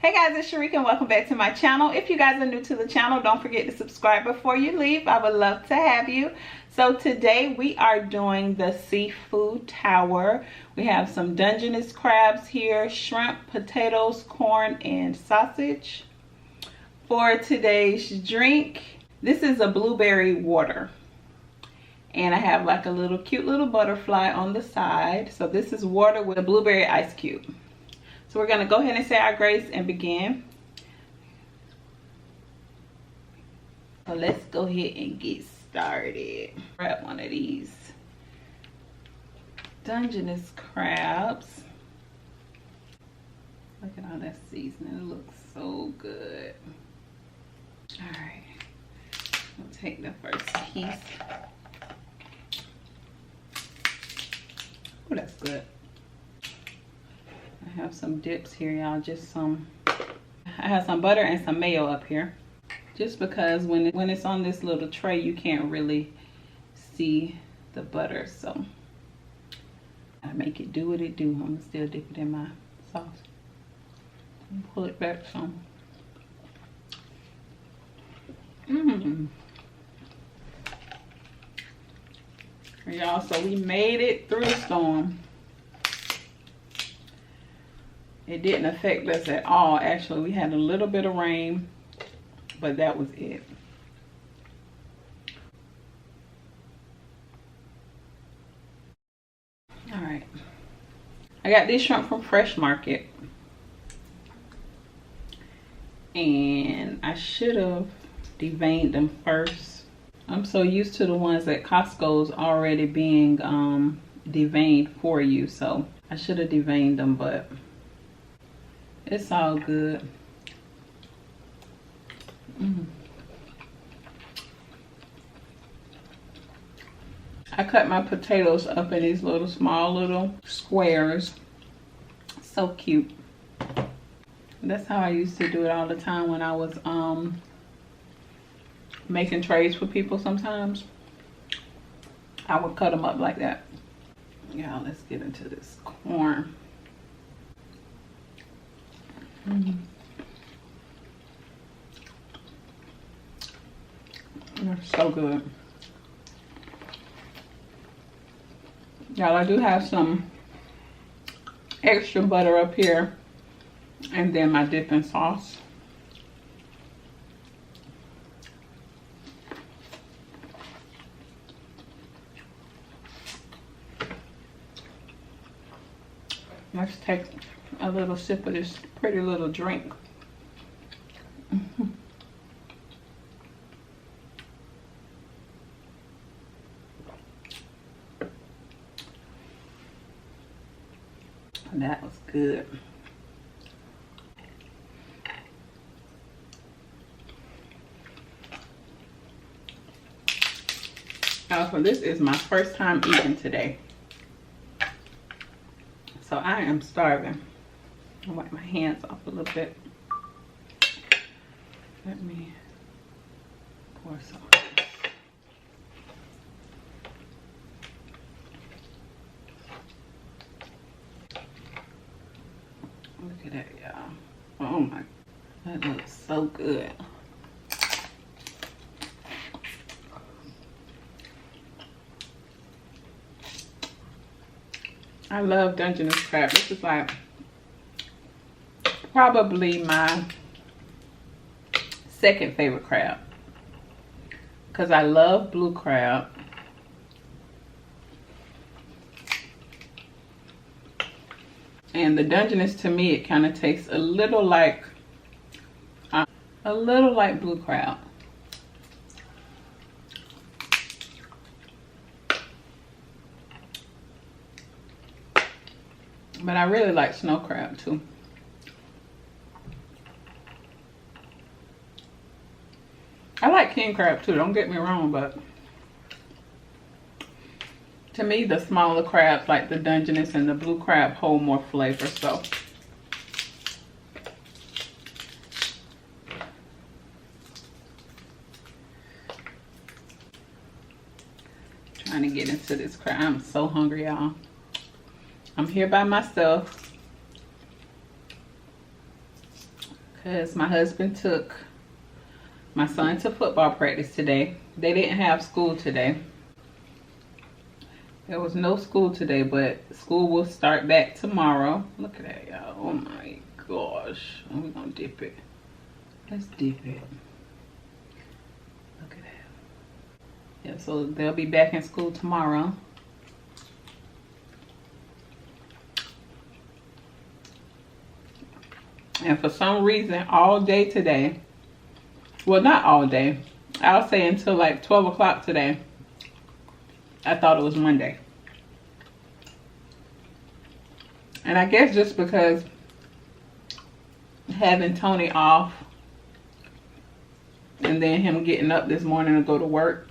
Hey guys, it's Sharika and welcome back to my channel. If you guys are new to the channel, don't forget to subscribe before you leave. I would love to have you. So today we are doing the seafood tower. We have some Dungeness crabs here, shrimp, potatoes, corn, and sausage. For today's drink, this is a blueberry water. And I have like a little cute little butterfly on the side. So this is water with a blueberry ice cube. So we're going to go ahead and say our grace and begin. So let's go ahead and get started. Grab one of these Dungeness crabs. Look at all that seasoning. It looks so good. All right. We'll take the first piece. Oh, that's good. I have some dips here, y'all. I have some butter and some mayo up here. Just because when it's on this little tray, you can't really see the butter. So I make it do what it do. I'm gonna still dip it in my sauce. And pull it back some. Y'all, so we made it through the storm. It didn't affect us at all. Actually, we had a little bit of rain, but that was it. All right. I got this shrimp from Fresh Market. And I should have deveined them first. I'm so used to the ones at Costco's already being deveined for you. So I should have deveined them, but it's all good. I cut my potatoes up in these small little squares. So cute. That's how I used to do it all the time when I was making trays for people sometimes. I would cut them up like that. Yeah, let's get into this corn. They're so good. Y'all, I do have some extra butter up here and then my dipping sauce. Let's take a little sip of this pretty little drink. That was good. So this is my first time eating today. So I am starving. I'll wipe my hands off a little bit. Let me pour some of this. Look at that, y'all. Oh my, that looks so good. I love Dungeness crab. This is like probably my second favorite crab because I love blue crab. And the Dungeness, to me, it kind of tastes a little like blue crab. But I really like snow crab too. I like king crab too, don't get me wrong, but to me the smaller crabs like the Dungeness and the blue crab hold more flavor. So trying to get into this crab. I'm so hungry, y'all. I'm here by myself. because my husband took my son to football practice today. They didn't have school today. There was no school today, but school will start back tomorrow. Look at that, y'all. Oh my gosh. And we're gonna dip it. Let's dip it. Look at that. Yeah, so they'll be back in school tomorrow. And for some reason, all day today, well, not all day, I'll say until like 12 o'clock today, I thought it was Monday. And I guess just because having Tony off and then him getting up this morning to go to work,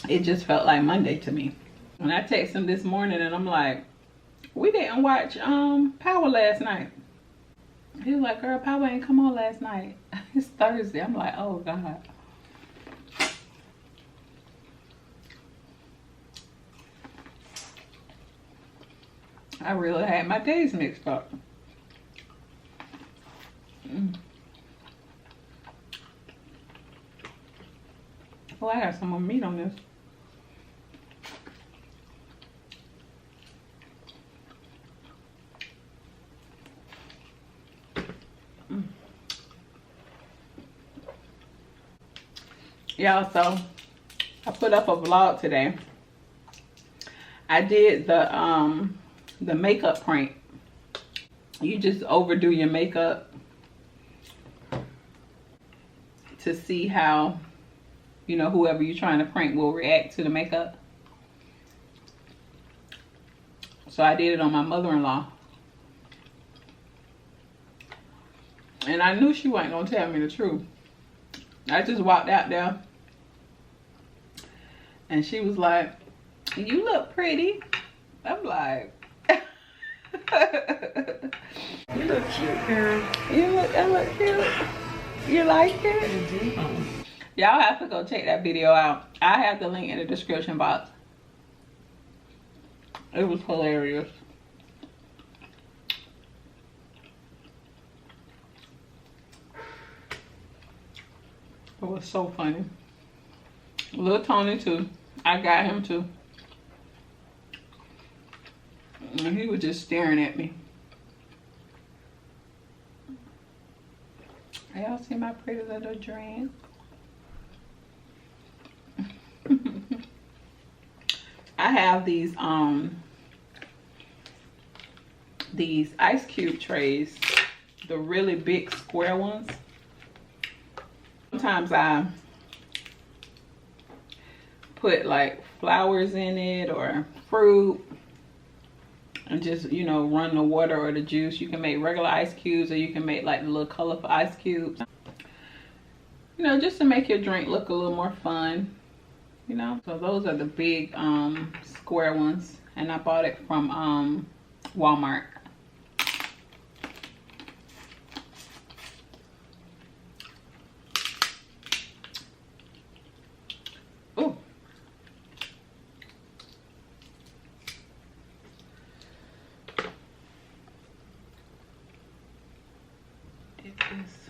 it just felt like Monday to me. When I texted him this morning and I'm like, we didn't watch Power last night. He was like, girl, Power ain't come on last night. It's Thursday. I'm like, oh God. I really had my days mixed up. Oh, I got some more meat on this. Y'all, so I put up a vlog today. I did the makeup prank. You just overdo your makeup to see how, you know, whoever you're trying to prank will react to the makeup. So I did it on my mother-in-law. And I knew she wasn't gonna tell me the truth. I just walked out there and she was like, you look pretty. I'm like, you look cute, girl. I look cute. You like it? Y'all have to go check that video out. I have the link in the description box. It was hilarious. It was so funny. Little Tony too. I got him too. And he was just staring at me. Y'all see my pretty little drink? I have these ice cube trays, the really big square ones. Sometimes I put like flowers in it or fruit and just, you know, run the water or the juice. You can make regular ice cubes or you can make like the little colorful ice cubes, you know, just to make your drink look a little more fun, you know. So those are the big square ones, and I bought it from Walmart. Oh, dip this.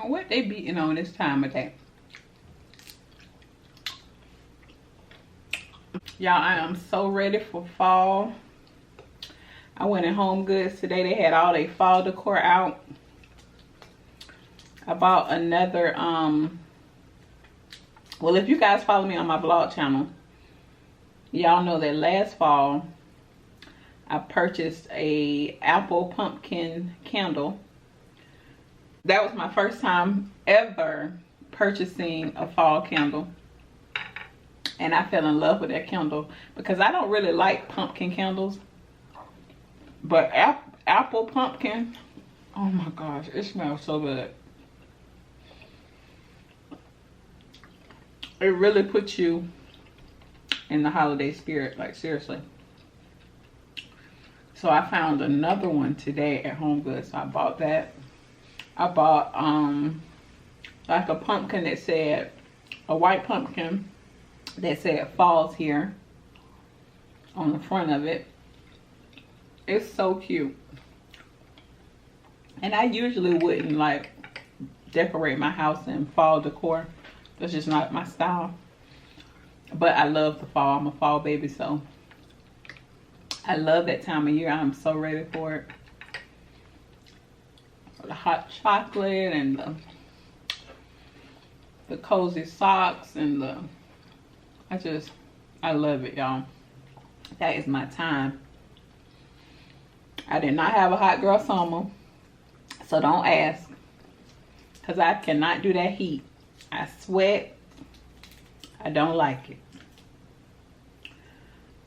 What they beating on this time of day? Y'all, I am so ready for fall. I went in Home Goods today. They had all their fall decor out. I bought another, well, if you guys follow me on my blog channel, y'all know that last fall, I purchased a apple pumpkin candle. That was my first time ever purchasing a fall candle. And I fell in love with that candle because I don't really like pumpkin candles. But apple pumpkin, oh my gosh, it smells so good. It really puts you in the holiday spirit, like seriously. So I found another one today at Home Goods. So I bought that. I bought like a pumpkin that said, a white pumpkin that said falls here on the front of it. It's so cute. And I usually wouldn't like decorate my house in fall decor. That's just not my style. But I love the fall. I'm a fall baby, so I love that time of year. I'm so ready for it. The hot chocolate and the cozy socks and I love it, y'all. That is my time. I did not have a hot girl summer, so don't ask, because I cannot do that heat. I sweat. I don't like it.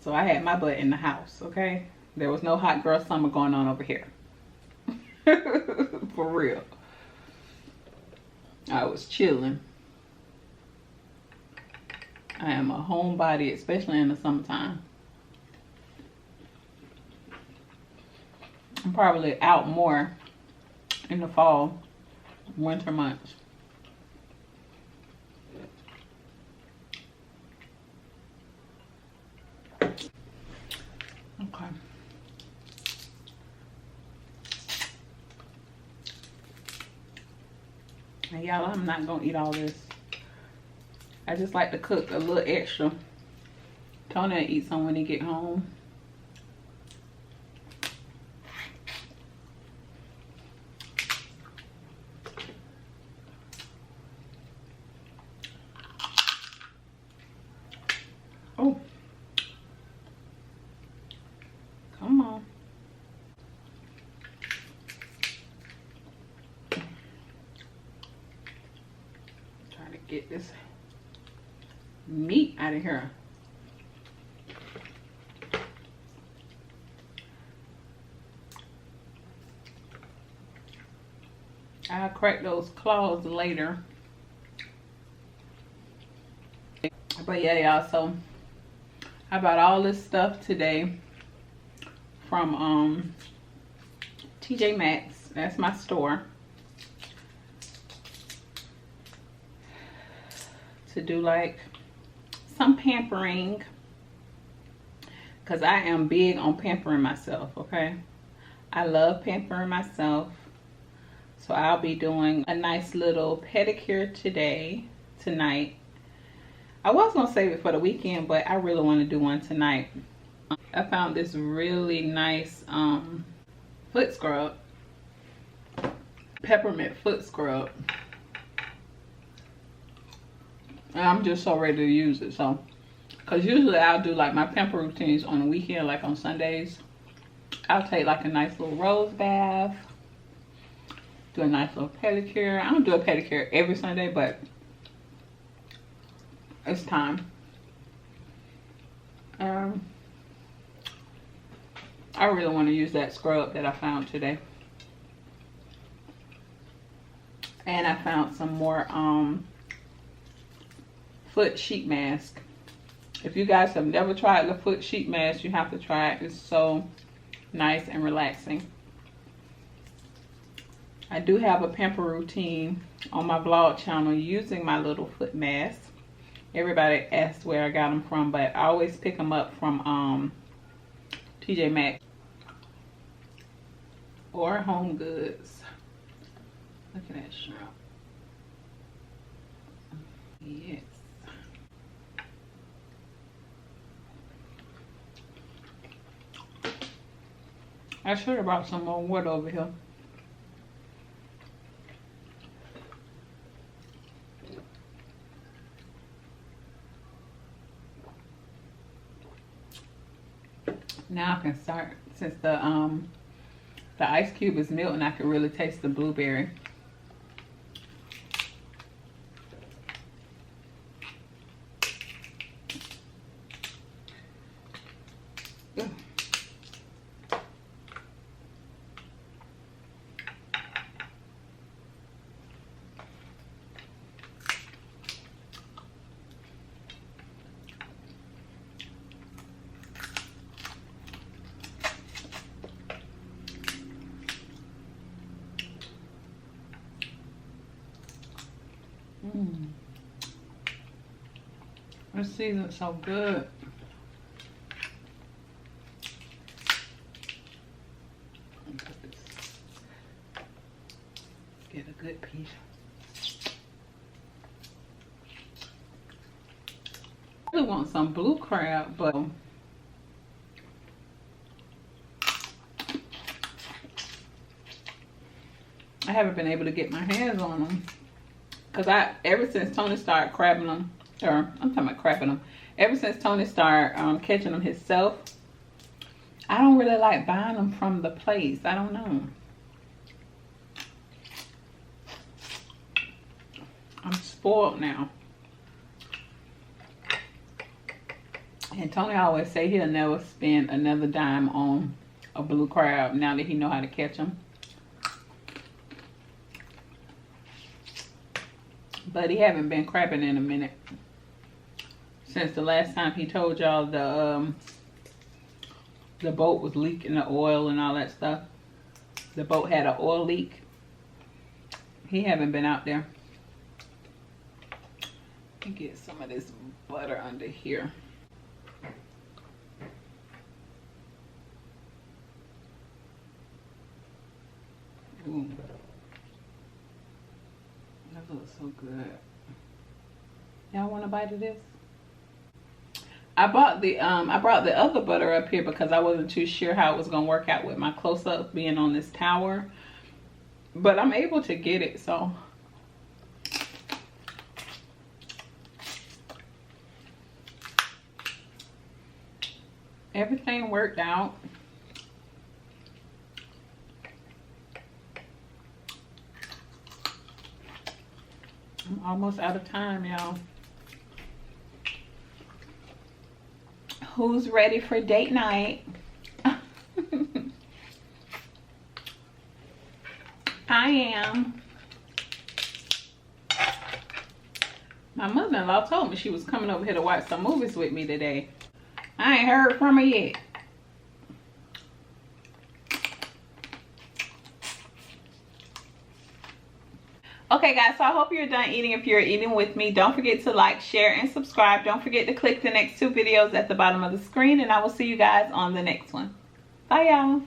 So I had my butt in the house, okay? There was no hot girl summer going on over here. For real. I was chilling. I am a homebody, especially in the summertime. I'm probably out more in the fall, winter months. Okay. Now, y'all, I'm not gonna eat all this. I just like to cook a little extra. Tony will eat some when he get home. Oh. Come on. Trying to get this meat out of here. I'll crack those claws later. But yeah, y'all, so I bought all this stuff today from TJ Maxx. That's my store. To do like some pampering, because I am big on pampering myself, okay? I love pampering myself. So I'll be doing a nice little pedicure tonight. I was gonna save it for the weekend, but I really want to do one tonight. I found this really nice foot scrub, peppermint foot scrub. And I'm just so ready to use it. So, because usually I'll do like my pamper routines on the weekend, like on Sundays. I'll take like a nice little rose bath, do a nice little pedicure. I don't do a pedicure every Sunday, but it's time. I really want to use that scrub that I found today. And I found some more foot sheet mask. If you guys have never tried the foot sheet mask, you have to try it. It's so nice and relaxing. I do have a pamper routine on my vlog channel using my little foot mask. Everybody asks where I got them from, but I always pick them up from TJ Maxx or Home Goods. Look at that shrimp. Yes. I should have brought some more wood over here. Now I can start, since the ice cube is melting, I can really taste the blueberry. Ugh. This season's so good. Get a good piece. I really want some blue crab, but I haven't been able to get my hands on them. Cause ever since Tony started crabbing them, or I'm talking about crabbing them, ever since Tony started catching them himself, I don't really like buying them from the place. I don't know. I'm spoiled now. And Tony always say he'll never spend another dime on a blue crab now that he know how to catch them. But he haven't been crabbing in a minute. Since the last time he told y'all the boat was leaking the oil and all that stuff. The boat had an oil leak. He haven't been out there. Let me get some of this butter under here. Ooh. That looks so good. Y'all want a bite of this? I brought the other butter up here because I wasn't too sure how it was gonna work out with my close-up being on this tower. But I'm able to get it, so. Everything worked out. I'm almost out of time, y'all. Who's ready for date night? I am. My mother-in-law told me she was coming over here to watch some movies with me today. I ain't heard from her yet. Okay guys, so I hope you're done eating. If you're eating with me, don't forget to like, share, and subscribe. Don't forget to click the next 2 videos at the bottom of the screen, and I will see you guys on the next one. Bye y'all.